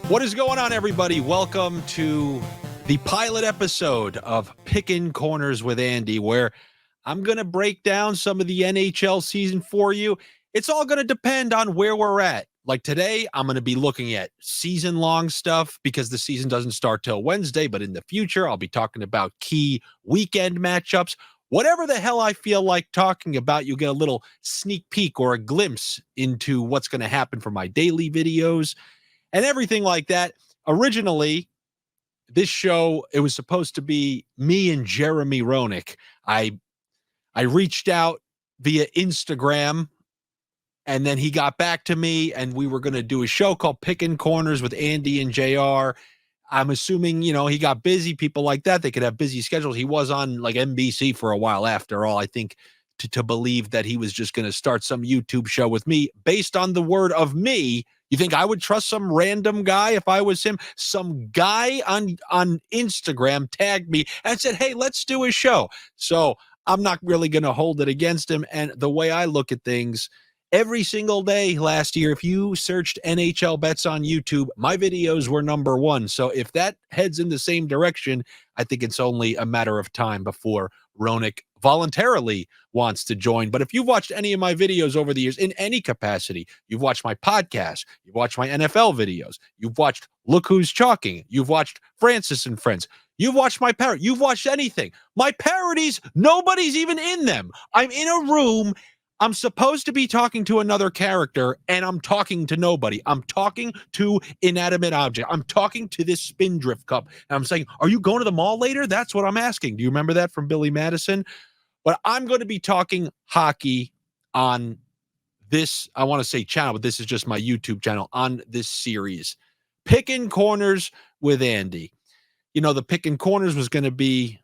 What is going on, everybody? Welcome to the pilot episode of Pickin Corners with Andy, where I'm going to break down some of the NHL season for you. It's all going to depend on where we're at. Like today, I'm going to be looking at season-long stuff because the season doesn't start till Wednesday, but in the future, I'll be talking about key weekend matchups. Whatever the hell I feel like talking about, you'll get a little sneak peek or a glimpse into what's going to happen for my daily videos and everything like that. Originally, this show, it was supposed to be me and Jeremy Roenick. I reached out via Instagram, and then he got back to me, and we were going to do a show called Pickin Corners with Andy and JR. I'm assuming, he got busy, people like that. They could have busy schedules. He was on like NBC for a while after all, I think, to believe that he was just going to start some YouTube show with me based on the word of me. You think I would trust some random guy if I was him? Some guy on Instagram tagged me and said, hey, let's do a show. So I'm not really going to hold it against him. And the way I look at things, every single day last year, if you searched NHL bets on YouTube, my videos were number one. So if that heads in the same direction, I think it's only a matter of time before Roenick voluntarily wants to join. But if you've watched any of my videos over the years in any capacity, you've watched my podcast, you've watched my NFL videos, you've watched Look Who's Chalking, you've watched Francess and Friends, you've watched my parody, you've watched anything. My parodies, nobody's even in them. I'm in a room. I'm supposed to be talking to another character, and I'm talking to nobody. I'm talking to inanimate object. I'm talking to this Spindrift cup, and I'm saying, are you going to the mall later? That's what I'm asking. Do you remember that from Billy Madison? But I'm going to be talking hockey on this, I want to say channel, but this is just my YouTube channel on this series. Pickin Corners with Andy. The Pickin Corners was going to be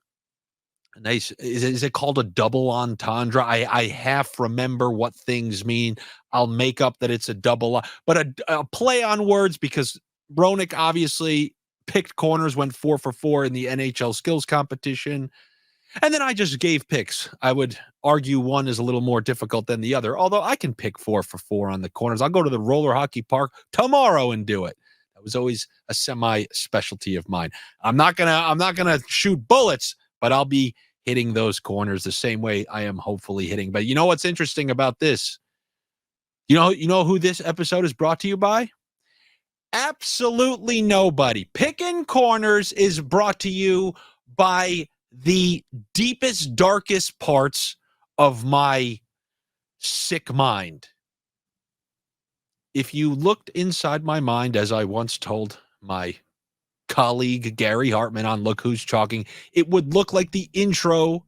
nice. Is it called a double entendre? I half remember what things mean. I'll make up that it's a double, but a play on words, because Roenick obviously picked corners, went 4 for 4 in the NHL skills competition. And then I just gave picks. I would argue one is a little more difficult than the other, although I can pick 4 for 4 on the corners. I'll go to the roller hockey park tomorrow and do it. That was always a semi specialty of mine. I'm not gonna shoot bullets, but I'll be hitting those corners the same way I am hopefully hitting. But you know what's interesting about this? You know who this episode is brought to you by? Absolutely nobody. Pickin Corners is brought to you by the deepest, darkest parts of my sick mind. If you looked inside my mind, as I once told my colleague Gary Hartman on Look Who's Chalking, it would look like the intro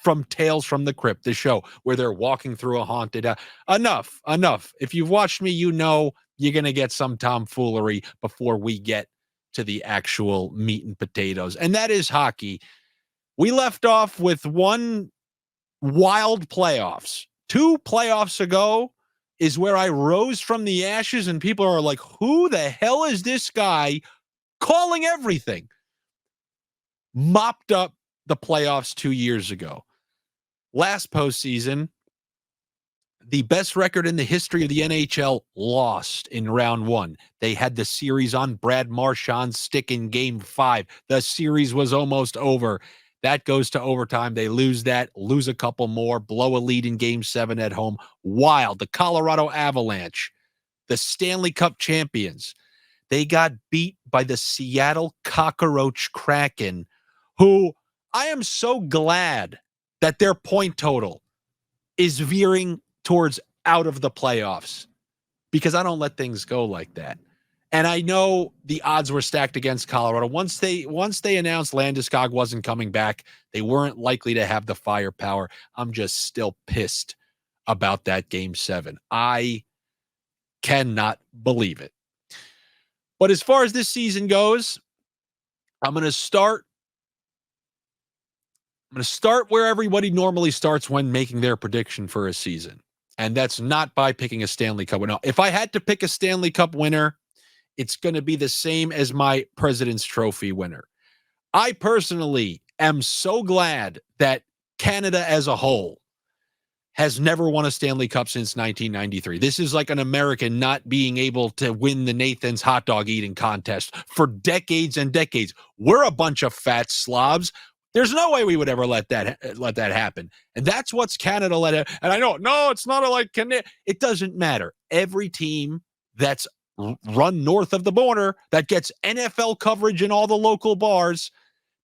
from Tales from the Crypt, the show where they're walking through a haunted house. Enough. If you've watched me, you know you're going to get some tomfoolery before we get to the actual meat and potatoes, and that is hockey. We left off with one wild playoffs. 2 playoffs ago is where I rose from the ashes, and people are like, who the hell is this guy calling everything? Mopped up the playoffs 2 years ago. Last postseason, the best record in the history of the NHL lost in round 1. They had the series on Brad Marchand's stick in game 5. The series was almost over. That goes to overtime. They lose that, lose a couple more, blow a lead in game 7 at home. Wild. The Colorado Avalanche, the Stanley Cup champions, they got beat by the Seattle Cockroach Kraken, who I am so glad that their point total is veering towards out of the playoffs, because I don't let things go like that. And I know the odds were stacked against Colorado. Once they announced Landeskog wasn't coming back, they weren't likely to have the firepower. I'm just still pissed about that game 7. I cannot believe it. But as far as this season goes, I'm going to start where everybody normally starts when making their prediction for a season. And that's not by picking a Stanley Cup winner. If I had to pick a Stanley Cup winner, it's going to be the same as my President's Trophy winner. I personally am so glad that Canada as a whole has never won a Stanley Cup since 1993. This is like an American not being able to win the Nathan's hot dog eating contest for decades and decades. We're a bunch of fat slobs. There's no way we would ever let that happen. And that's what's Canada let it. And I know, no, it's not like Canada. It doesn't matter. Every team that's run north of the border that gets NFL coverage in all the local bars,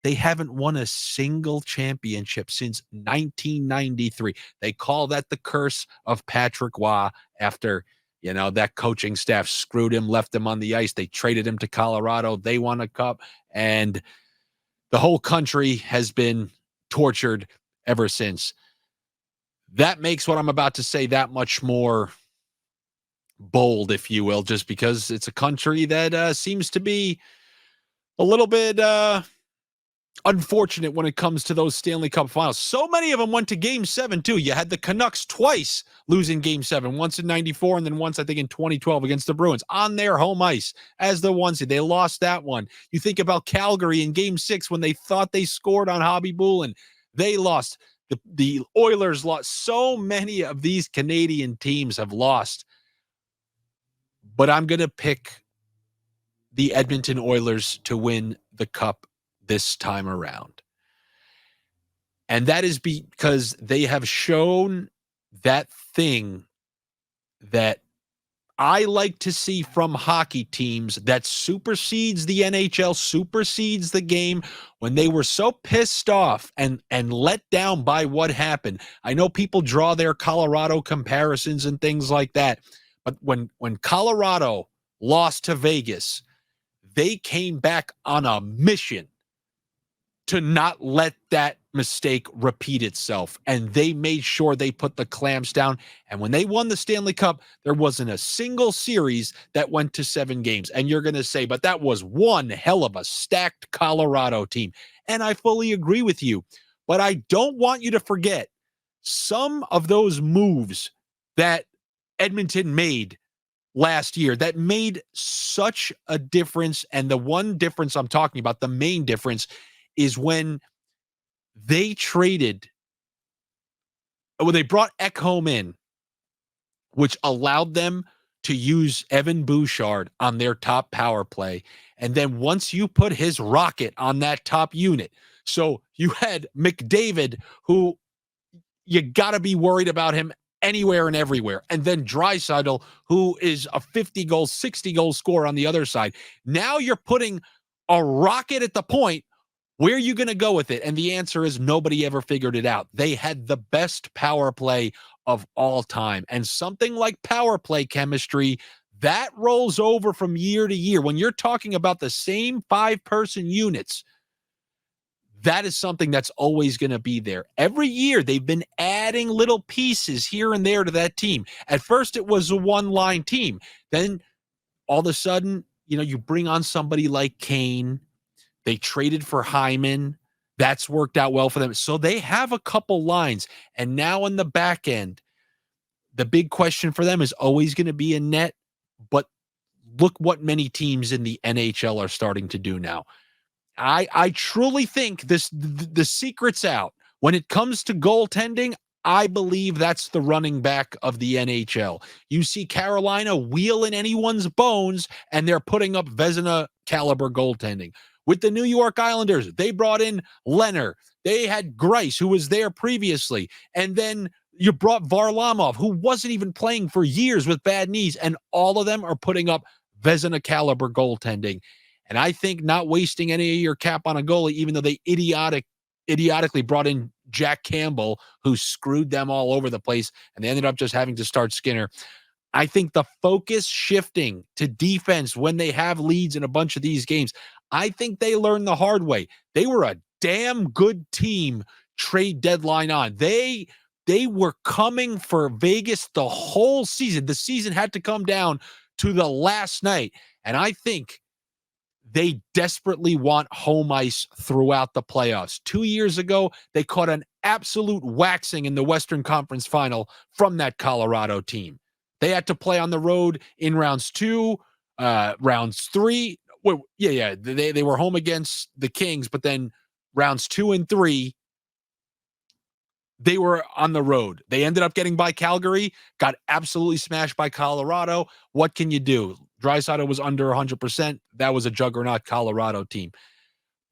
they haven't won a single championship since 1993. They call that the curse of Patrick Waugh after, that coaching staff screwed him, left him on the ice. They traded him to Colorado. They won a cup, and the whole country has been tortured ever since. That makes what I'm about to say that much more bold, if you will, just because it's a country that seems to be a little bit unfortunate when it comes to those Stanley Cup finals. So many of them went to Game 7, too. You had the Canucks twice losing Game 7, once in 94 and then once, I think, in 2012 against the Bruins on their home ice as the one seed. They lost that one. You think about Calgary in Game 6 when they thought they scored on Hobby Bulin. They lost. The Oilers lost. So many of these Canadian teams have lost. But I'm going to pick the Edmonton Oilers to win the Cup this time around. And that is because they have shown that thing that I like to see from hockey teams that supersedes the NHL, supersedes the game, when they were so pissed off and let down by what happened. I know people draw their Colorado comparisons and things like that, but when Colorado lost to Vegas, they came back on a mission to not let that mistake repeat itself. And they made sure they put the clamps down. And when they won the Stanley Cup, there wasn't a single series that went to 7 games. And you're going to say, but that was one hell of a stacked Colorado team. And I fully agree with you. But I don't want you to forget some of those moves that Edmonton made last year that made such a difference. And the one difference I'm talking about, the main difference, is when they brought Ekholm in, which allowed them to use Evan Bouchard on their top power play. And then once you put his rocket on that top unit, so you had McDavid, who you got to be worried about him anywhere and everywhere. And then Draisaitl, who is a 50-goal, 60-goal scorer on the other side. Now you're putting a rocket at the point. Where are you going to go with it? And the answer is nobody ever figured it out. They had the best power play of all time. And something like power play chemistry, that rolls over from year to year. When you're talking about the same 5-person units, that is something that's always going to be there. Every year, they've been adding little pieces here and there to that team. At first, it was a one-line team. Then, all of a sudden, you bring on somebody like Kane. They traded for Hyman. That's worked out well for them. So they have a couple lines. And now in the back end, the big question for them is always going to be in net. But look what many teams in the NHL are starting to do now. I truly think the secret's out. When it comes to goaltending, I believe that's the running back of the NHL. You see Carolina wheeling anyone's bones, and they're putting up Vezina caliber goaltending. With the New York Islanders, they brought in Leonard. They had Grice, who was there previously. And then you brought Varlamov, who wasn't even playing for years with bad knees. And all of them are putting up Vezina caliber goaltending. And I think not wasting any of your cap on a goalie, even though they idiotically brought in Jack Campbell, who screwed them all over the place, and they ended up just having to start Skinner. I think the focus shifting to defense when they have leads in a bunch of these games, I think they learned the hard way. They were a damn good team trade deadline on. They were coming for Vegas the whole season. The season had to come down to the last night. And I think they desperately want home ice throughout the playoffs. 2 years ago, they caught an absolute waxing in the Western Conference Final from that Colorado team. They had to play on the road in rounds 2, rounds 3. Well, yeah. They were home against the Kings, but then rounds 2 and 3, they were on the road. They ended up getting by Calgary, got absolutely smashed by Colorado. What can you do? Draisaitl was under 100%. That was a juggernaut Colorado team.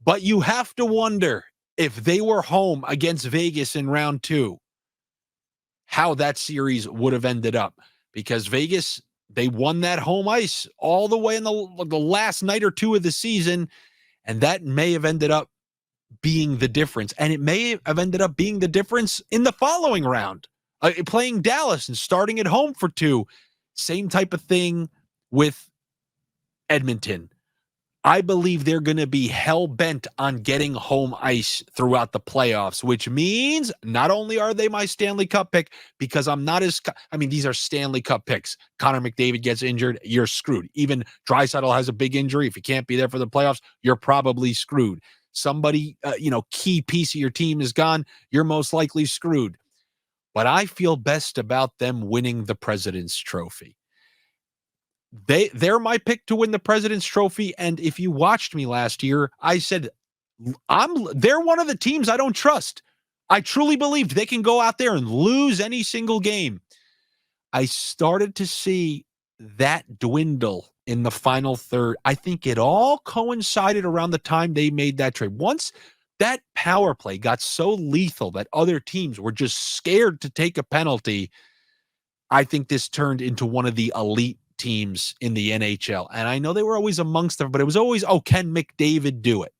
But you have to wonder if they were home against Vegas in round 2, how that series would have ended up. Because Vegas, they won that home ice all the way in the last night or two of the season, and that may have ended up being the difference. And it may have ended up being the difference in the following round, playing Dallas and starting at home for 2. Same type of thing with Edmonton. I believe they're going to be hell-bent on getting home ice throughout the playoffs, which means not only are they my Stanley Cup pick, because I'm not as – I mean, these are Stanley Cup picks. Connor McDavid gets injured, you're screwed. Even Draisaitl has a big injury. If you can't be there for the playoffs, you're probably screwed. Somebody, key piece of your team is gone, you're most likely screwed. But I feel best about them winning the President's Trophy. They're my pick to win the President's Trophy. And if you watched me last year, I said they're one of the teams I don't trust. I truly believed they can go out there and lose any single game. I started to see that dwindle in the final third. I think it all coincided around the time they made that trade. Once that power play got so lethal that other teams were just scared to take a penalty, I think this turned into one of the elite teams in the NHL. And I know they were always amongst them, but it was always, can McDavid do it?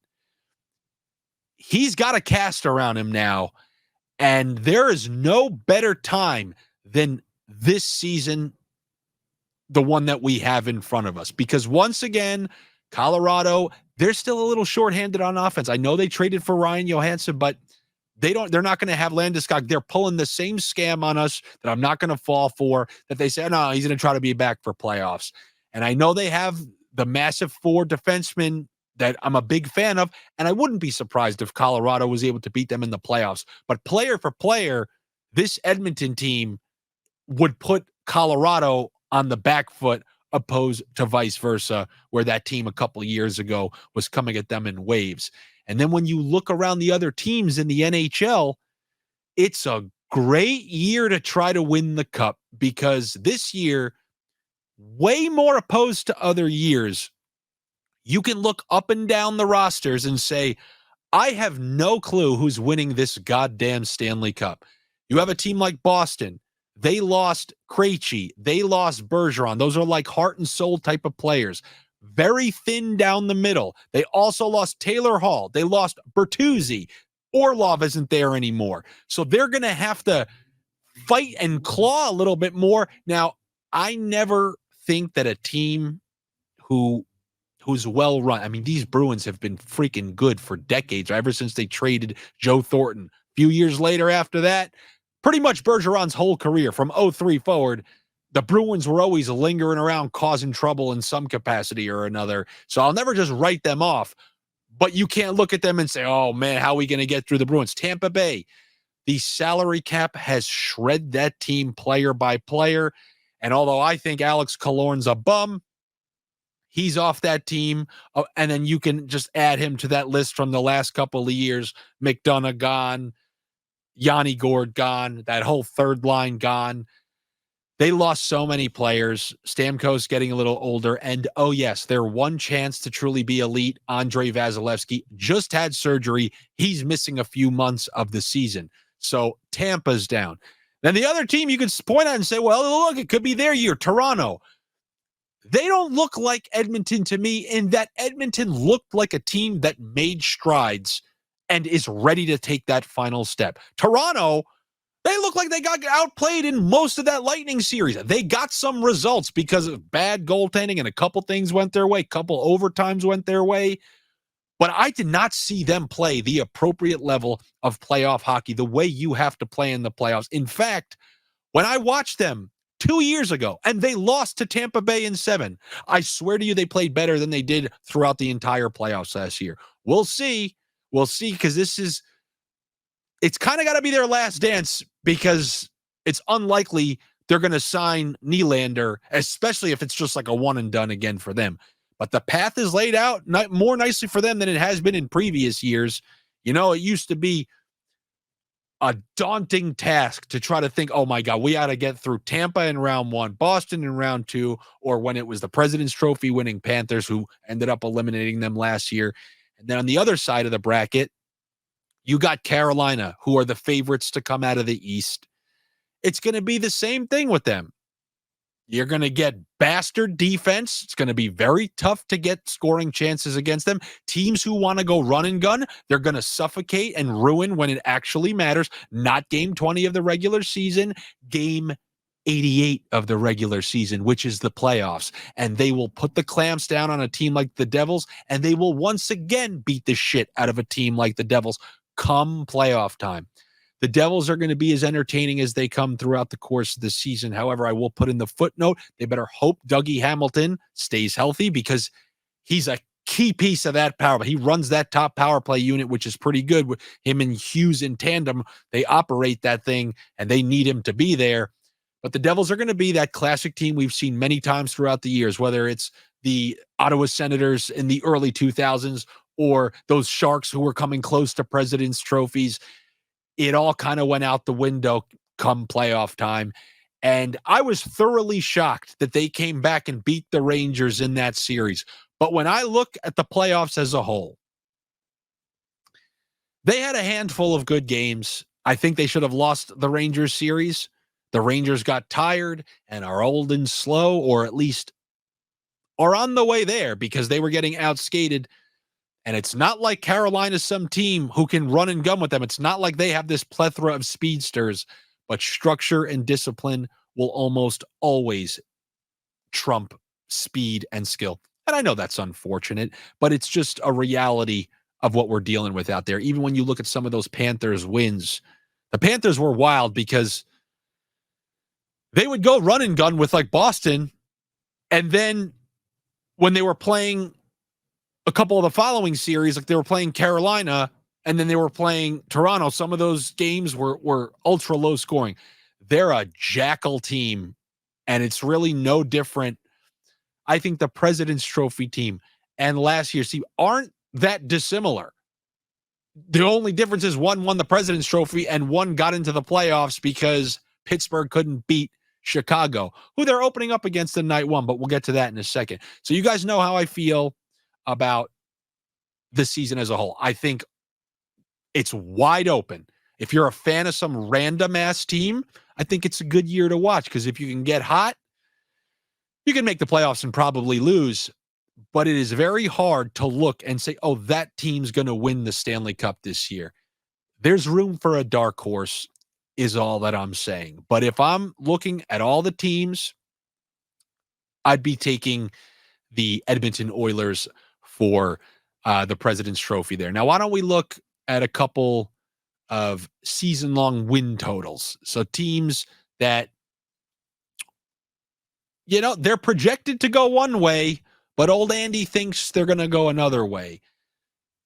He's got a cast around him now, and there is no better time than this season, the one that we have in front of us. Because once again, Colorado, they're still a little shorthanded on offense. I know they traded for Ryan Johansson, but they're not going to have Landeskog. They're pulling the same scam on us that I'm not going to fall for, that they say, no, he's going to try to be back for playoffs. And I know they have the massive 4 defensemen that I'm a big fan of, and I wouldn't be surprised if Colorado was able to beat them in the playoffs. But player for player, this Edmonton team would put Colorado on the back foot, opposed to vice versa, where that team a couple of years ago was coming at them in waves. And then when you look around the other teams in the NHL, it's a great year to try to win the cup, because this year, way more opposed to other years, you can look up and down the rosters and say, I have no clue who's winning this goddamn Stanley Cup. You have a team like Boston. They lost Krejci. They lost Bergeron. Those are like heart and soul type of players. Very thin down the middle. They also lost Taylor Hall. They lost Bertuzzi. Orlov isn't there anymore. So they're going to have to fight and claw a little bit more. Now, I never think that a team who's well run, I mean, these Bruins have been freaking good for decades, ever since they traded Joe Thornton. A few years later after that, pretty much Bergeron's whole career from 03 forward, the Bruins were always lingering around causing trouble in some capacity or another. So I'll never just write them off. But you can't look at them and say, oh, man, how are we going to get through the Bruins? Tampa Bay, the salary cap has shred that team player by player. And although I think Alex Killorn's a bum, he's off that team. And then you can just add him to that list from the last couple of years. McDonough gone, Yanni Gord gone, that whole third line gone. They lost so many players. Stamkos getting a little older. And, oh, yes, their one chance to truly be elite, Andrei Vasilevsky, just had surgery. He's missing a few months of the season. So Tampa's down. Then the other team you could point at and say, well, look, it could be their year, Toronto. They don't look like Edmonton to me, in that Edmonton looked like a team that made strides and is ready to take that final step. Toronto, they look like they got outplayed in most of that Lightning series. They got some results because of bad goaltending, and a couple things went their way, couple overtimes went their way. But I did not see them play the appropriate level of playoff hockey, the way you have to play in the playoffs. In fact, when I watched them 2 years ago and they lost to Tampa Bay in 7, I swear to you they played better than they did throughout the entire playoffs last year. We'll see. We'll see, because it's kind of got to be their last dance, because it's unlikely they're going to sign Nylander, especially if it's just like a one and done again for them. But the path is laid out more nicely for them than it has been in previous years. You know, it used to be a daunting task to try to think, oh my God, we got to get through Tampa in round 1, Boston in round 2, or when it was the President's Trophy winning Panthers who ended up eliminating them last year. And then on the other side of the bracket, you got Carolina, who are the favorites to come out of the East. It's going to be the same thing with them. You're going to get bastard defense. It's going to be very tough to get scoring chances against them. Teams who want to go run and gun, they're going to suffocate and ruin when it actually matters. Not game 20 of the regular season, game 88 of the regular season, which is the playoffs. And they will put the clamps down on a team like the Devils, and they will once again beat the shit out of a team like the Devils come playoff time. The Devils are going to be as entertaining as they come throughout the course of the season. However, I will put in the footnote, they better hope Dougie Hamilton stays healthy because he's a key piece of that power. He runs that top power play unit, which is pretty good. With him and Hughes in tandem, they operate that thing, and they need him to be there. But the Devils are going to be that classic team we've seen many times throughout the years, whether it's the Ottawa Senators in the early 2000s or those Sharks who were coming close to President's trophies. It all kind of went out the window come playoff time. And I was thoroughly shocked that they came back and beat the Rangers in that series. But when I look at the playoffs as a whole, they had a handful of good games. I think they should have lost the Rangers series. The Rangers got tired and are old and slow, or at least are on the way there because they were getting outskated. And it's not like Carolina's some team who can run and gun with them. It's not like they have this plethora of speedsters, but structure and discipline will almost always trump speed and skill. And I know that's unfortunate, but it's just a reality of what we're dealing with out there. Even when you look at some of those Panthers wins, the Panthers were wild because they would go run and gun with like Boston. And then when they were playing a couple of the following series, like they were playing Carolina and then they were playing Toronto, some of those games were ultra low scoring. They're a jackal team, and it's really no different. I think the President's Trophy team and last year's team aren't that dissimilar. The only difference is one won the President's Trophy and one got into the playoffs because Pittsburgh couldn't beat Chicago, who they're opening up against in night 1, but we'll get to that in a second. So you guys know how I feel about the season as a whole. I think it's wide open. If you're a fan of some random ass team, I think it's a good year to watch because if you can get hot, you can make the playoffs and probably lose. But it is very hard to look and say, oh, that team's going to win the Stanley Cup this year. There's room for a dark horse is all that I'm saying. But if I'm looking at all the teams, I'd be taking the Edmonton Oilers for the President's Trophy there. Now, why don't we look at a couple of season-long win totals? So teams that, you know, they're projected to go one way, but old Andy thinks they're going to go another way.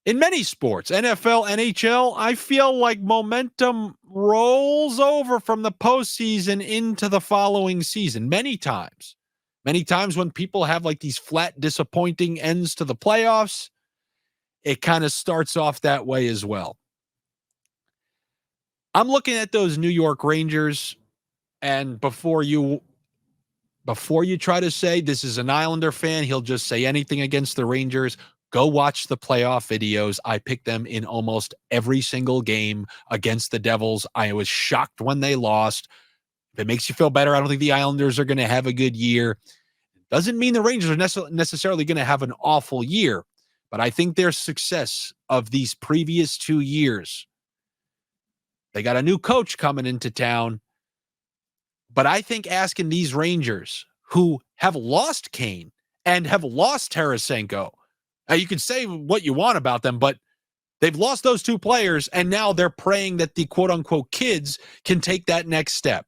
In many sports, NFL, NHL, I feel like momentum rolls over from the postseason into the following season many times. Many times when people have like these flat, disappointing ends to the playoffs, it kind of starts off that way as well. I'm looking at those New York Rangers, and before you try to say this is an Islander fan, he'll just say anything against the Rangers, go watch the playoff videos. I picked them in almost every single game against the Devils. I was shocked when they lost. If it makes you feel better, I don't think the Islanders are going to have a good year. Doesn't mean the Rangers are necessarily going to have an awful year, but I think their success of these previous 2 years, they got a new coach coming into town, but I think asking these Rangers who have lost Kane and have lost Tarasenko, now you can say what you want about them, but they've lost those 2 players, and now they're praying that the quote-unquote kids can take that next step.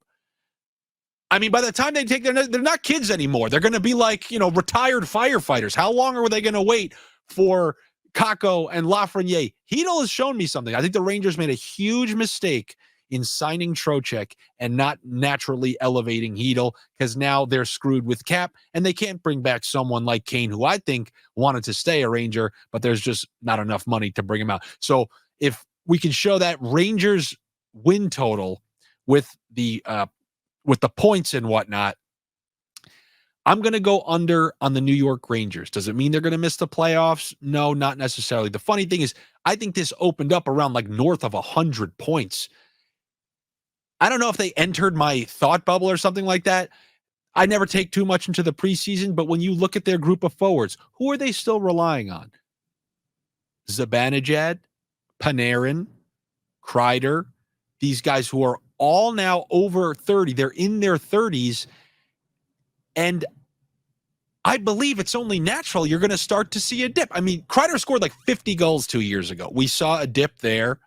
I mean, by the time they take they're not kids anymore. They're going to be like, you know, retired firefighters. How long are they going to wait for Kakko and Lafreniere? Hedl has shown me something. I think the Rangers made a huge mistake in signing Trocheck and not naturally elevating Hedl because now they're screwed with cap and they can't bring back someone like Kane, who I think wanted to stay a Ranger, but there's just not enough money to bring him out. So if we can show that Rangers win total with the points and whatnot, I'm going to go under on the New York Rangers. Does it mean they're going to miss the playoffs? No, not necessarily. The funny thing is, I think this opened up around like north of 100 points. I don't know if they entered my thought bubble or something like that. I never take too much into the preseason, but when you look at their group of forwards, who are they still relying on? Zibanejad, Panarin, Kreider, these guys who are all now over 30. They're in their 30s. And I believe it's only natural you're going to start to see a dip. I mean, Kreider scored like 50 goals 2 years ago. We saw a dip there.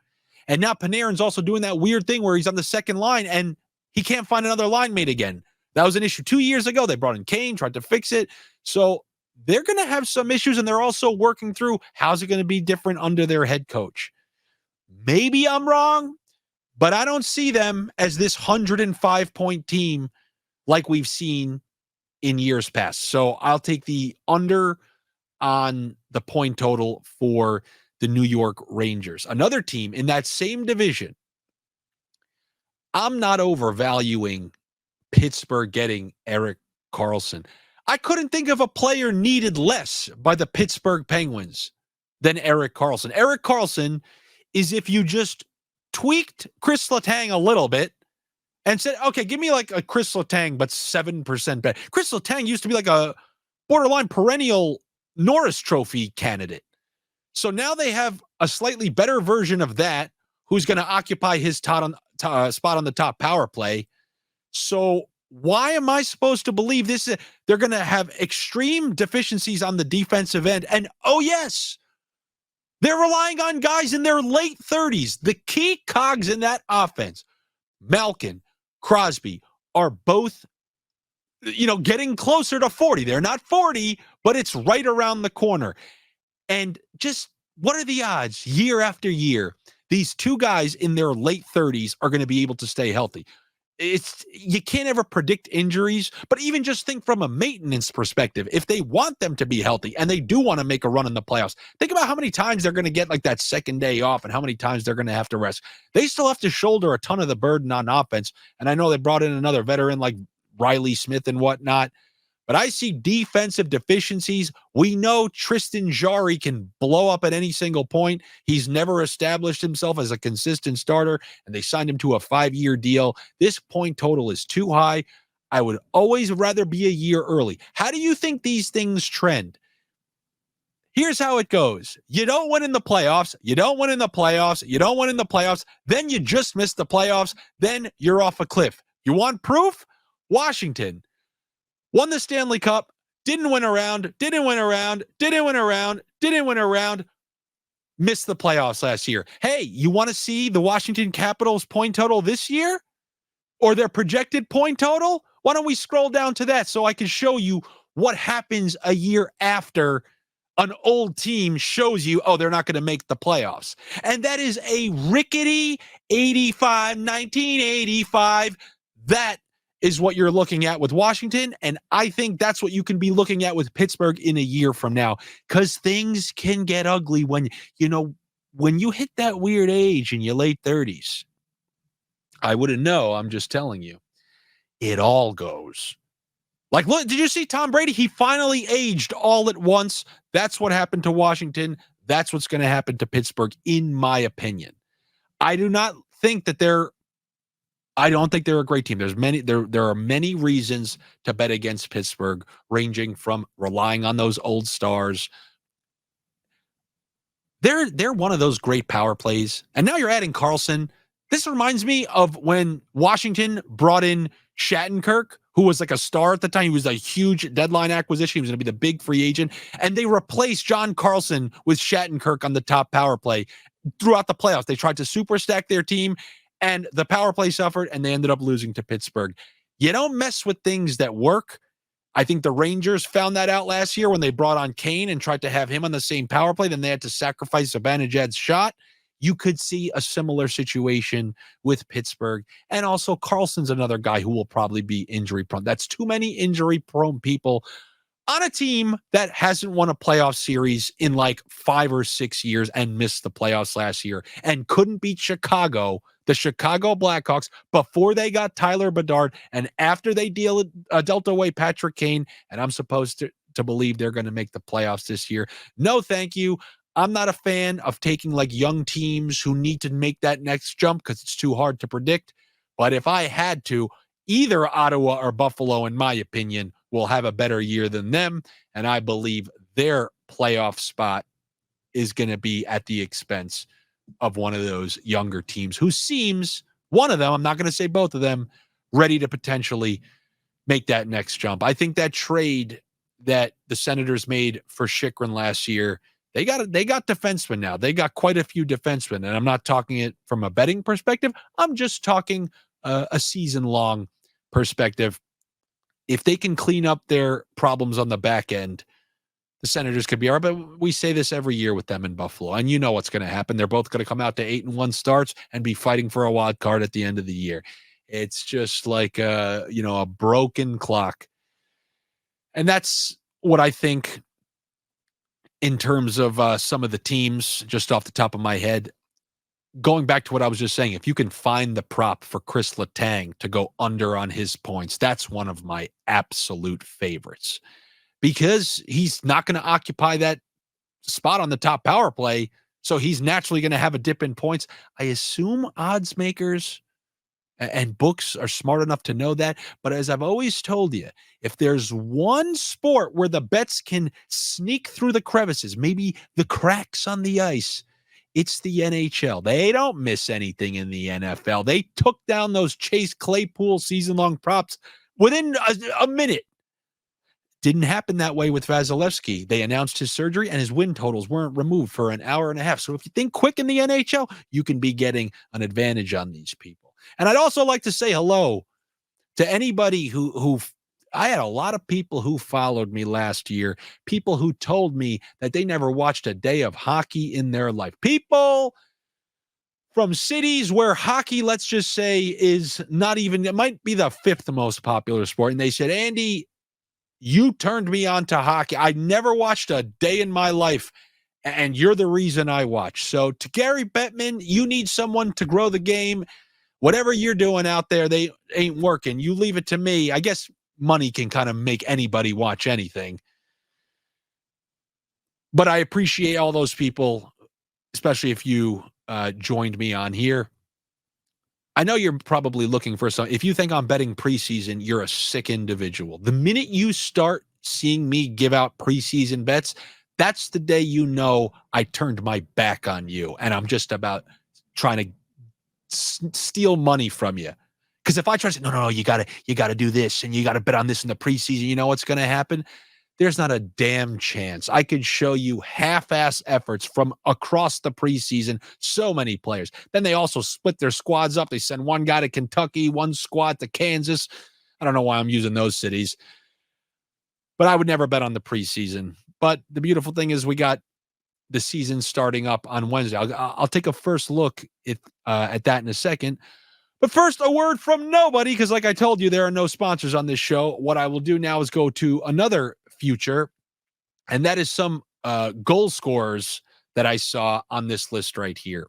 And now Panarin's also doing that weird thing where he's on the second line and he can't find another line mate again. That was an issue 2 years ago. They brought in Kane, tried to fix it. So they're going to have some issues, and they're also working through how's it going to be different under their head coach. Maybe I'm wrong, but I don't see them as this 105-point team like we've seen in years past. So I'll take the under on the point total for the New York Rangers. Another team in that same division. I'm not overvaluing Pittsburgh getting Erik Karlsson. I couldn't think of a player needed less by the Pittsburgh Penguins than Erik Karlsson. Erik Karlsson is if you just tweaked Chris Letang a little bit and said, okay, give me like a Chris Letang, but 7% better. Chris Letang used to be like a borderline perennial Norris Trophy candidate. So now they have a slightly better version of that who's going to occupy his spot on the top power play. So why am I supposed to believe this? They're going to have extreme deficiencies on the defensive end. And oh, yes, they're relying on guys in their late 30s. The key cogs in that offense, Malkin, Crosby, are both, getting closer to 40. They're not 40, but it's right around the corner. And just what are the odds year after year? These two guys in their late 30s are going to be able to stay healthy. You can't ever predict injuries, but even just think from a maintenance perspective, if they want them to be healthy and they do want to make a run in the playoffs, think about how many times they're going to get like that second day off and how many times they're going to have to rest. They still have to shoulder a ton of the burden on offense. And I know they brought in another veteran like Riley Smith and whatnot, but I see defensive deficiencies. We know Tristan Jarry can blow up at any single point. He's never established himself as a consistent starter, and they signed him to a 5-year deal. This point total is too high. I would always rather be a year early. How do you think these things trend? Here's how it goes. You don't win in the playoffs. You don't win in the playoffs. You don't win in the playoffs. Then you just miss the playoffs. Then you're off a cliff. You want proof? Washington won the Stanley Cup, didn't win a round, missed the playoffs last year. Hey, you want to see the Washington Capitals point total this year? Or their projected point total? Why don't we scroll down to that so I can show you what happens a year after an old team shows you, oh, they're not going to make the playoffs. And that is a rickety 1985. That is what you're looking at with Washington, and I think that's what you can be looking at with Pittsburgh in a year from now, because things can get ugly when you hit that weird age in your late 30s. I wouldn't know. I'm just telling you. It all goes. Like, look, did you see Tom Brady? He finally aged all at once. That's what happened to Washington. That's what's going to happen to Pittsburgh, in my opinion. I don't think they're a great team. There are many reasons to bet against Pittsburgh, ranging from relying on those old stars. They're one of those great power plays. And now you're adding Karlsson. This reminds me of when Washington brought in Shattenkirk, who was like a star at the time. He was a huge deadline acquisition. He was going to be the big free agent. And they replaced John Karlsson with Shattenkirk on the top power play throughout the playoffs. They tried to super stack their team, and the power play suffered, and they ended up losing to Pittsburgh. You don't mess with things that work. I think the Rangers found that out last year when they brought on Kane and tried to have him on the same power play. Then they had to sacrifice Zibanejad's shot. You could see a similar situation with Pittsburgh. And also, Karlsson's another guy who will probably be injury prone. That's too many injury prone people on a team that hasn't won a playoff series in like 5 or 6 years and missed the playoffs last year and couldn't beat Chicago, the Chicago Blackhawks, before they got Tyler Bedard and after they dealt away Patrick Kane, and I'm supposed to believe they're going to make the playoffs this year. No, thank you. I'm not a fan of taking like young teams who need to make that next jump because it's too hard to predict. But if I had to, either Ottawa or Buffalo, in my opinion, will have a better year than them. And I believe their playoff spot is going to be at the expense of one of those younger teams who seems, one of them, I'm not going to say both of them, ready to potentially make that next jump. I think that trade that the Senators made for Chychrun last year, they got defensemen now. They got quite a few defensemen. And I'm not talking it from a betting perspective. I'm just talking a season-long perspective. If they can clean up their problems on the back end, the Senators could be all right. But we say this every year with them in Buffalo, and you know what's going to happen. They're both going to come out to 8-1 starts and be fighting for a wild card at the end of the year. It's just like a broken clock. And that's what I think in terms of some of the teams, just off the top of my head. Going back to what I was just saying, if you can find the prop for Chris Letang to go under on his points, that's one of my absolute favorites because he's not going to occupy that spot on the top power play. So he's naturally going to have a dip in points. I assume odds makers and books are smart enough to know that. But as I've always told you, if there's one sport where the bets can sneak through the crevices, maybe the cracks on the ice, it's the NHL. They don't miss anything in the NFL. They took down those Chase Claypool season-long props within a minute. Didn't happen that way with Vasilevsky. They announced his surgery and his win totals weren't removed for an hour and a half. So if you think quick in the NHL, you can be getting an advantage on these people. And I'd also like to say hello to anybody who I had a lot of people who followed me last year, people who told me that they never watched a day of hockey in their life. People from cities where hockey, let's just say, is not even, it might be the 5th most popular sport. And they said, Andy, you turned me on to hockey. I never watched a day in my life, and you're the reason I watch. So to Gary Bettman, you need someone to grow the game. Whatever you're doing out there, they ain't working. You leave it to me. I guess money can kind of make anybody watch anything. But I appreciate all those people, especially if you joined me on here. I know you're probably looking for some. If you think I'm betting preseason, you're a sick individual. The minute you start seeing me give out preseason bets, that's the day you know I turned my back on you and I'm just about trying to steal money from you. Because if I try to say, no, you gotta do this and you gotta bet on this in the preseason, you know what's gonna happen? There's not a damn chance. I could show you half-ass efforts from across the preseason. So many players. Then they also split their squads up. They send one guy to Kentucky, one squad to Kansas. I don't know why I'm using those cities. But I would never bet on the preseason. But the beautiful thing is we got the season starting up on Wednesday. I'll take a first look at that in a second. But first, a word from nobody, because like I told you, there are no sponsors on this show. What I will do now is go to another future, and that is some goal scorers that I saw on this list right here.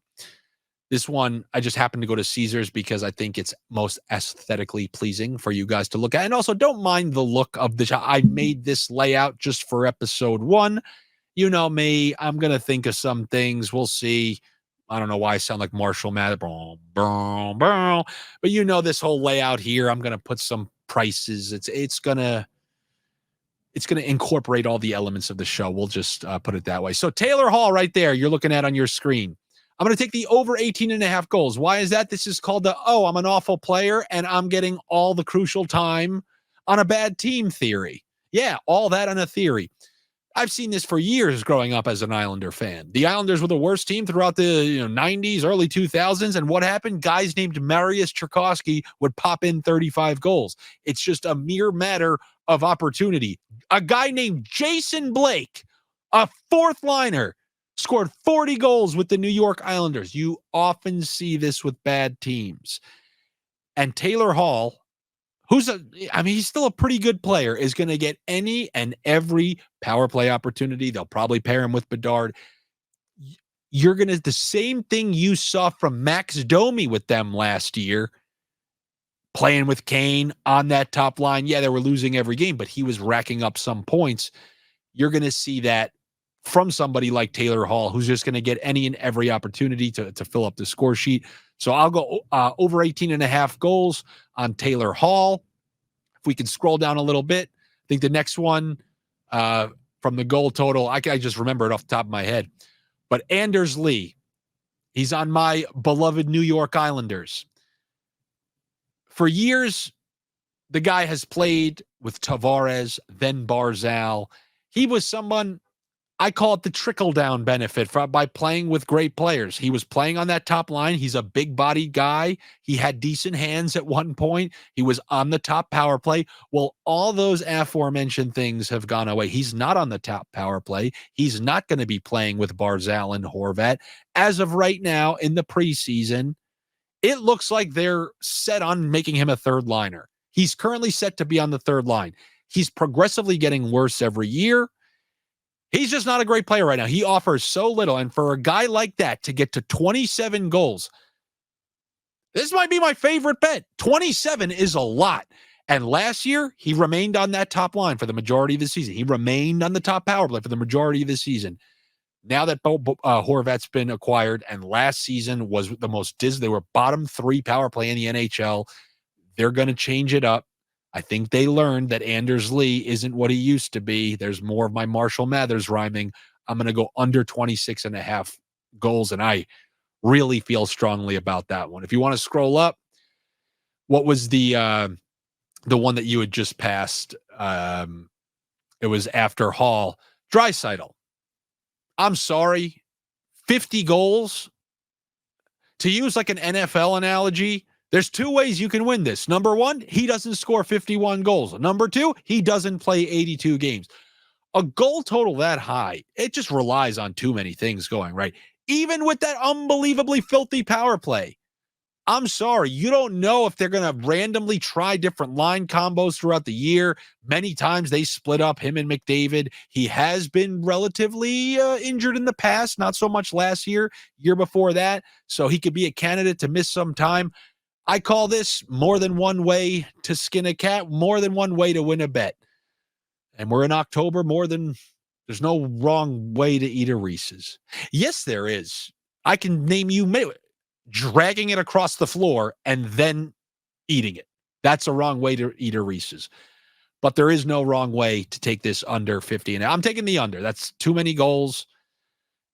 This one, I just happened to go to Caesars because I think it's most aesthetically pleasing for you guys to look at. And also, don't mind the look of the shot. I made this layout just for episode 1. You know me. I'm going to think of some things. We'll see. I don't know why I sound like Marshall Mathers. But you know this whole layout here. I'm going to put some prices. It's going to incorporate all the elements of the show. We'll just put it that way. So Taylor Hall right there, you're looking at on your screen. I'm going to take the over 18.5 goals. Why is that? This is called the, I'm an awful player and I'm getting all the crucial time on a bad team theory. Yeah, all that on a theory. I've seen this for years growing up as an Islander fan. The Islanders were the worst team throughout the 90s, early 2000s. And what happened? Guys named Mariusz Czerkawski would pop in 35 goals. It's just a mere matter of opportunity. A guy named Jason Blake, a fourth liner, scored 40 goals with the New York Islanders. You often see this with bad teams. And Taylor Hall, he's still a pretty good player, is going to get any and every power play opportunity. They'll probably pair him with Bedard. You're going to, the same thing you saw from Max Domi with them last year, playing with Kane on that top line. Yeah, they were losing every game, but he was racking up some points. You're going to see that from somebody like Taylor Hall, who's just going to get any and every opportunity to fill up the score sheet. So I'll go over 18.5 goals on Taylor Hall. If we can scroll down a little bit, I think the next one from the goal total, I just remember it off the top of my head. But Anders Lee, he's on my beloved New York Islanders. For years, the guy has played with Tavares, then Barzal. He was someone, I call it the trickle-down benefit by playing with great players. He was playing on that top line. He's a big-bodied guy. He had decent hands at one point. He was on the top power play. Well, all those aforementioned things have gone away. He's not on the top power play. He's not going to be playing with Barzal and Horvat. As of right now, in the preseason, it looks like they're set on making him a third liner. He's currently set to be on the third line. He's progressively getting worse every year. He's just not a great player right now. He offers so little. And for a guy like that to get to 27 goals, this might be my favorite bet. 27 is a lot. And last year, he remained on that top line for the majority of the season. He remained on the top power play for the majority of the season. Now that Horvat's been acquired, and last season was the most dismal, they were bottom 3 power play in the NHL. They're going to change it up. I think they learned that Anders Lee isn't what he used to be. There's more of my Marshall Mathers rhyming. I'm going to go under 26.5 goals, and I really feel strongly about that one. If you want to scroll up, what was the one that you had just passed? It was after Hall. Draisaitl. I'm sorry. 50 goals. To use like an NFL analogy, there's 2 ways you can win this. Number 1, he doesn't score 51 goals. Number 2, he doesn't play 82 games. A goal total that high, it just relies on too many things going right. Even with that unbelievably filthy power play, I'm sorry, you don't know if they're going to randomly try different line combos throughout the year. Many times they split up him and McDavid. He has been relatively injured in the past, not so much last year before that. So he could be a candidate to miss some time. I call this more than one way to skin a cat, more than one way to win a bet. And we're in October, there's no wrong way to eat a Reese's. Yes, there is. I can name you dragging it across the floor and then eating it. That's a wrong way to eat a Reese's. But there is no wrong way to take this under 50. And I'm taking the under. That's too many goals.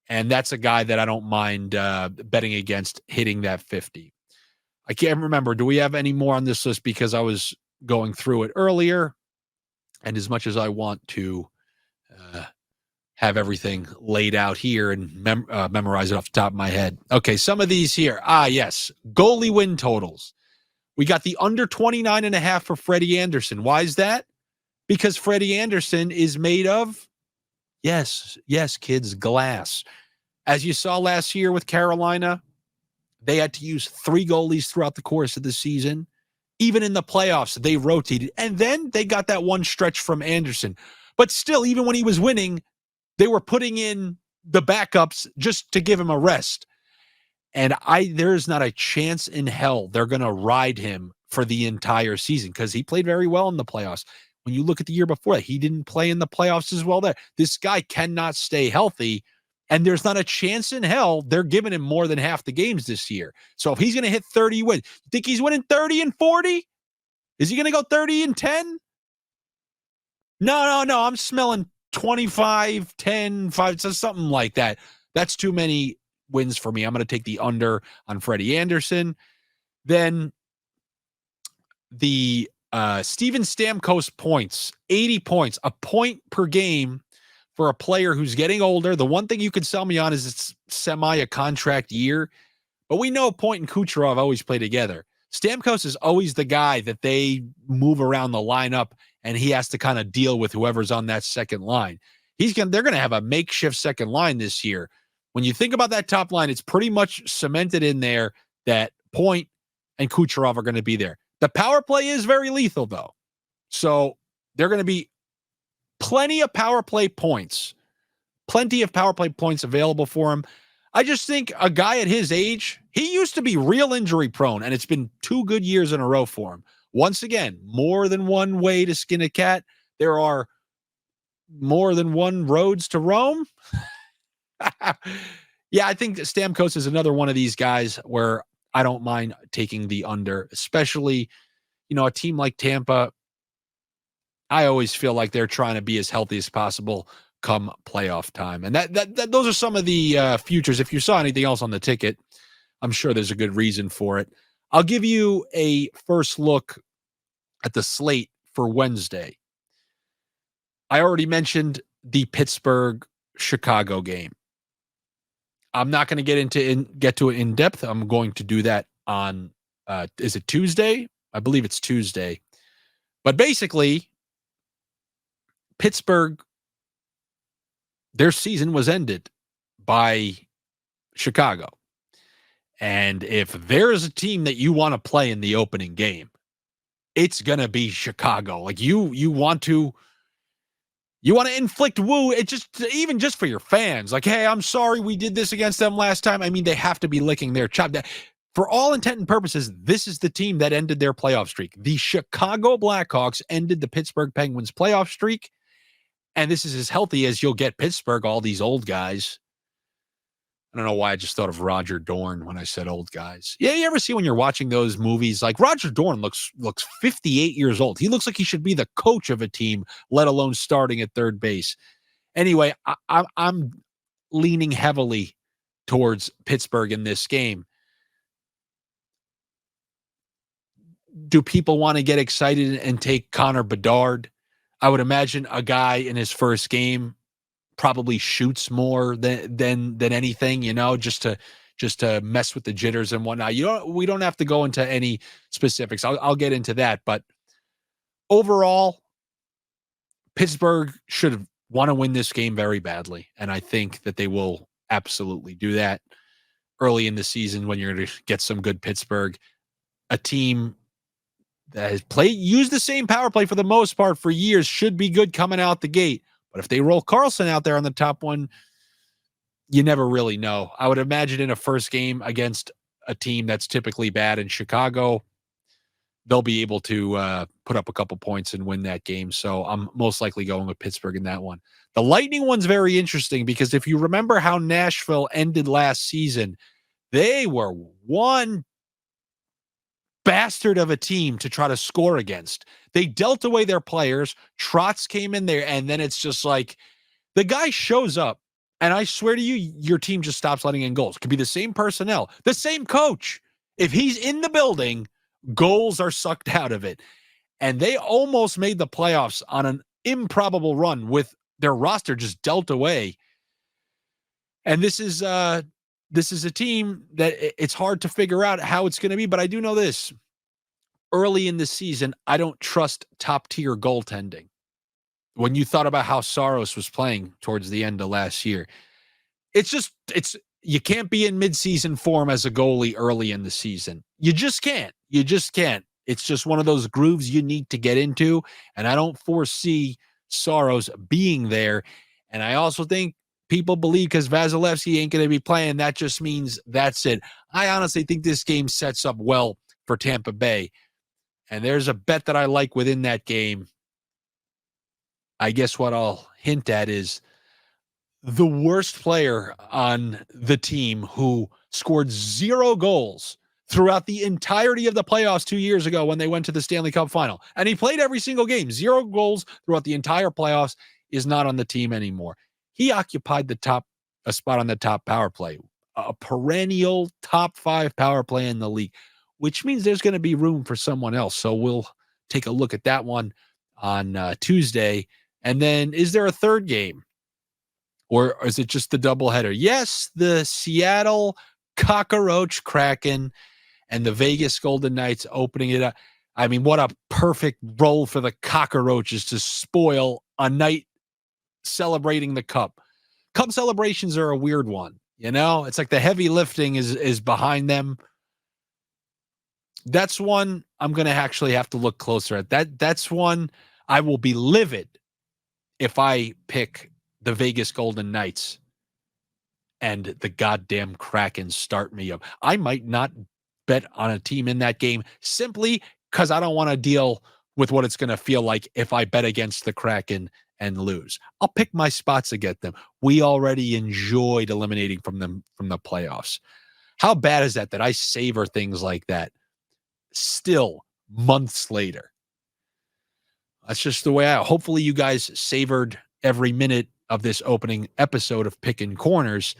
And that's a guy that I don't mind betting against hitting that 50. I can't remember. Do we have any more on this list? Because I was going through it earlier. And as much as I want to have everything laid out here and memorize it off the top of my head. Okay, some of these here. Yes. Goalie win totals. We got the under 29.5 for Freddie Anderson. Why is that? Because Freddie Anderson is made of, yes, kids, glass. As you saw last year with Carolina, they had to use 3 goalies throughout the course of the season. Even in the playoffs, they rotated. And then they got that one stretch from Anderson. But still, even when he was winning, they were putting in the backups just to give him a rest. And there's not a chance in hell they're going to ride him for the entire season because he played very well in the playoffs. When you look at the year before that, he didn't play in the playoffs as well there. This guy cannot stay healthy, and there's not a chance in hell they're giving him more than half the games this year. So if he's going to hit 30 wins, you think he's winning 30 and 40? Is he going to go 30 and 10? No. I'm smelling 25, 10, 5, so something like that. That's too many wins for me. I'm going to take the under on Freddie Anderson. Then the Steven Stamkos points, 80 points, a point per game for a player who's getting older. The one thing you can sell me on is it's semi a contract year, but we know Point and Kucherov always play together. Stamkos is always the guy that they move around the lineup, and he has to kind of deal with whoever's on that second line. They're going to have a makeshift second line this year. When you think about that top line, it's pretty much cemented in there that Point and Kucherov are going to be there. The power play is very lethal, though. So they're going to be plenty of power play points available for him. I just think a guy at his age, he used to be real injury prone, and it's been 2 good years in a row for him. Once again, more than one way to skin a cat. There are more than one roads to Rome. Yeah, I think Stamkos is another one of these guys where I don't mind taking the under, especially, a team like Tampa. I always feel like they're trying to be as healthy as possible come playoff time. And that those are some of the futures. If you saw anything else on the ticket, I'm sure there's a good reason for it. I'll give you a first look at the slate for Wednesday. I already mentioned the Pittsburgh-Chicago game. I'm not going to get to it in depth. I'm going to do that on, is it Tuesday? I believe it's Tuesday. But basically, Pittsburgh, their season was ended by Chicago. And if there is a team that you want to play in the opening game, it's going to be Chicago. Like you want to inflict woo. It even just for your fans. Like, hey, I'm sorry we did this against them last time. I mean, they have to be licking their chop. For all intent and purposes, this is the team that ended their playoff streak. The Chicago Blackhawks ended the Pittsburgh Penguins playoff streak. And this is as healthy as you'll get Pittsburgh, all these old guys. I don't know why I just thought of Roger Dorn when I said old guys. Yeah, you ever see when you're watching those movies, like Roger Dorn looks 58 years old. He looks like he should be the coach of a team, let alone starting at third base. Anyway, I'm leaning heavily towards Pittsburgh in this game. Do people want to get excited and take Connor Bedard? I would imagine a guy in his first game probably shoots more than anything, just to mess with the jitters and whatnot. We don't have to go into any specifics. I'll get into that, but overall, Pittsburgh should want to win this game very badly, and I think that they will absolutely do that early in the season when you're going to get some good Pittsburgh, a team that has used the same power play for the most part for years, should be good coming out the gate. But if they roll Carlson out there on the top one, you never really know. I would imagine in a first game against a team that's typically bad in Chicago, they'll be able to put up a couple points and win that game. So I'm most likely going with Pittsburgh in that one. The Lightning one's very interesting because if you remember how Nashville ended last season, they were one bastard of a team to try to score against. They dealt away their players. Trotz came in there, and then it's just like the guy shows up, and I swear to you, your team just stops letting in goals. It could be the same personnel, the same coach. If he's in the building, goals are sucked out of it. And they almost made the playoffs on an improbable run with their roster just dealt away. And this is a team that it's hard to figure out how it's going to be, but I do know this. Early in the season, I don't trust top-tier goaltending. When you thought about how Saros was playing towards the end of last year, you can't be in midseason form as a goalie early in the season. You just can't. It's just one of those grooves you need to get into, and I don't foresee Saros being there. And I also think people believe because Vasilevsky ain't going to be playing, that just means that's it. I honestly think this game sets up well for Tampa Bay. And there's a bet that I like within that game. I guess what I'll hint at is the worst player on the team who scored 0 goals throughout the entirety of the playoffs 2 years ago when they went to the Stanley Cup final. And he played every single game. 0 goals throughout the entire playoffs, is not on the team anymore. He occupied a spot on the top power play, a perennial top 5 power play in the league, which means there's going to be room for someone else. So we'll take a look at that one on Tuesday. And then is there a third game? Or is it just the doubleheader? Yes, the Seattle Cockroach Kraken and the Vegas Golden Knights opening it up. I mean, what a perfect role for the Cockroaches to spoil a night celebrating the Cup. Cup celebrations are a weird one, It's like the heavy lifting is behind them. That's one I'm going to actually have to look closer at. That's one I will be livid if I pick the Vegas Golden Knights and the goddamn Kraken start me up. I might not bet on a team in that game simply because I don't want to deal with what it's going to feel like if I bet against the Kraken and lose. I'll pick my spots against them. We already enjoyed eliminating from them from the playoffs. How bad is that I savor things like that still months later? That's just the way hopefully you guys savored every minute of this opening episode of Pickin Corners.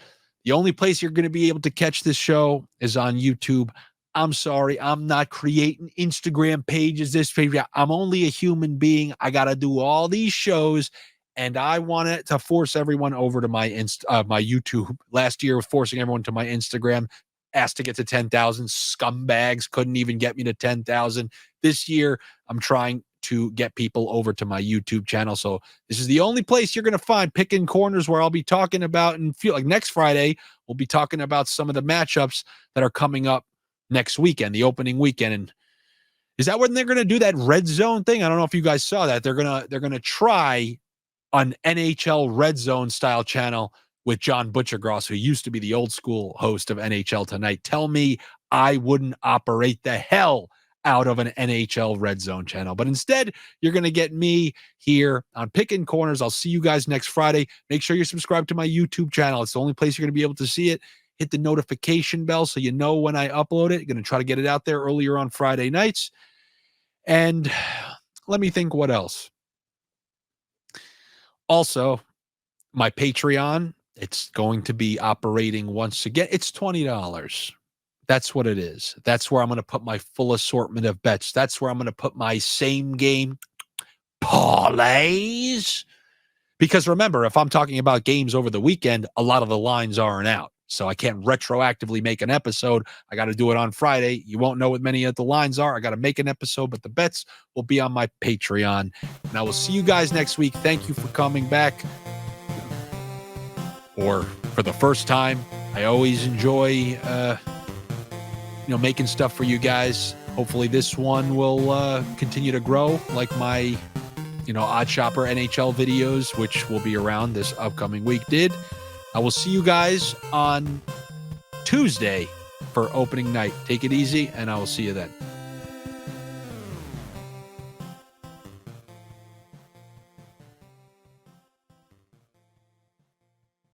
The only place you're going to be able to catch this show is on YouTube. I'm sorry, I'm not creating Instagram pages, this page. I'm only a human being. I got to do all these shows, and I wanted to force everyone over to my my YouTube. Last year, forcing everyone to my Instagram. Asked to get to 10,000. Scumbags couldn't even get me to 10,000. This year, I'm trying to get people over to my YouTube channel. So this is the only place you're going to find Pickin Corners, where I'll be talking about, and feel like next Friday, we'll be talking about some of the matchups that are coming up next weekend, the opening weekend. And is that when they're going to do that red zone thing? I don't know if you guys saw that. They're going to try an NHL red zone style channel with John Butchergross, who used to be the old school host of NHL Tonight. Tell me I wouldn't operate the hell out of an NHL red zone channel. But instead, you're going to get me here on Pickin Corners. I'll see you guys next Friday. Make sure you're subscribed to my YouTube channel. It's the only place you're going to be able to see it. Hit the notification bell so you know when I upload it. You're going to try to get it out there earlier on Friday nights. And let me think what else. Also, my Patreon, it's going to be operating once again. It's $20. That's what it is. That's where I'm going to put my full assortment of bets. That's where I'm going to put my same game parlays. Because remember, if I'm talking about games over the weekend, a lot of the lines aren't out. So I can't retroactively make an episode. I got to do it on Friday. You won't know what many of the lines are. I got to make an episode, but the bets will be on my Patreon. And I will see you guys next week. Thank you for coming back. Or for the first time. I always enjoy making stuff for you guys. Hopefully this one will continue to grow like my Odd Shopper NHL videos, which will be around this upcoming week, did. I will see you guys on Tuesday for opening night. Take it easy, and I will see you then.